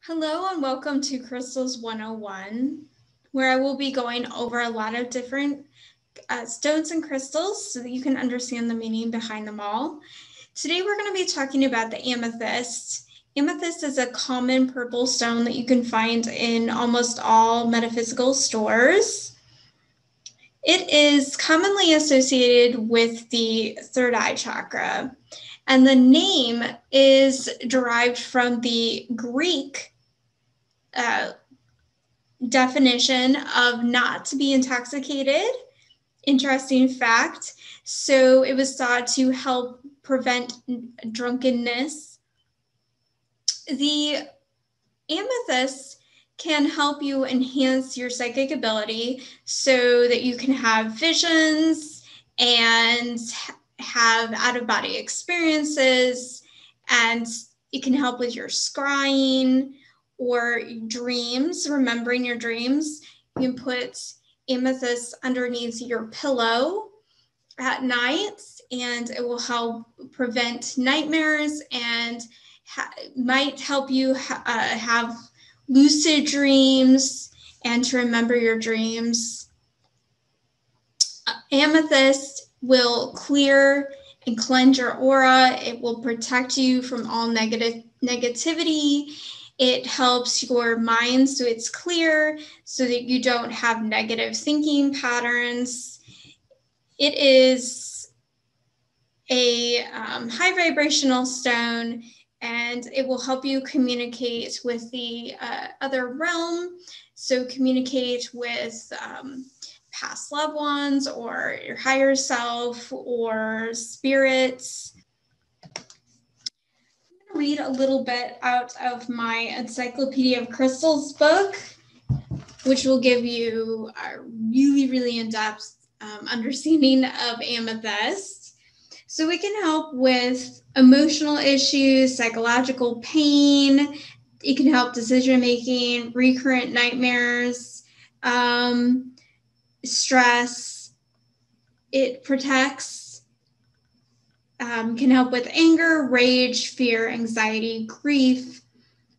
Hello and welcome to Crystals 101, where I will be going over a lot of different stones and crystals so that you can understand the meaning behind them all. Today we're going to be talking about the amethyst. Amethyst is a common purple stone that you can find in almost all metaphysical stores. It is commonly associated with the third eye chakra, and the name is derived from the Greek definition of not to be intoxicated. Interesting fact. So it was thought to help prevent drunkenness. The amethyst can help you enhance your psychic ability so that you can have visions and have out-of-body experiences, and it can help with your scrying or dreams, remembering your dreams. You can put amethyst underneath your pillow at night, and it will help prevent nightmares and might help you have lucid dreams and to remember your dreams. Amethyst will clear and cleanse your aura. It will protect you from all negativity. It helps your mind so it's clear, so that you don't have negative thinking patterns. It is a high vibrational stone, and it will help you communicate with the other realm. So communicate with past loved ones or your higher self or spirits. Read a little bit out of my Encyclopedia of Crystals book, which will give you a really in-depth understanding of amethyst. So it can help with emotional issues, psychological pain. It can help decision-making, recurrent nightmares, stress. It protects, can help with anger, rage, fear, anxiety, grief,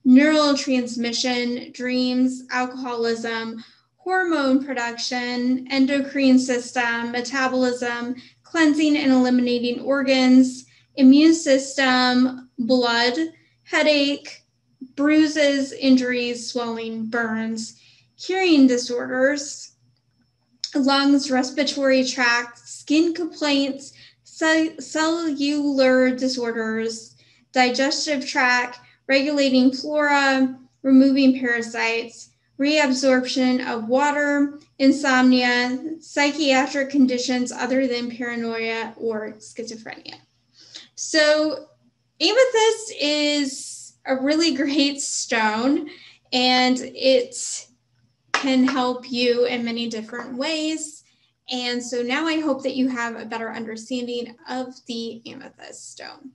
neurotransmission, dreams, alcoholism, hormone production, endocrine system, metabolism, cleansing and eliminating organs, immune system, blood, headache, bruises, injuries, swelling, burns, hearing disorders, lungs, respiratory tract, skin complaints, cellular disorders, digestive tract, regulating flora, removing parasites, reabsorption of water, insomnia, psychiatric conditions other than paranoia or schizophrenia. So amethyst is a really great stone, and it can help you in many different ways. And so now I hope that you have a better understanding of the amethyst stone.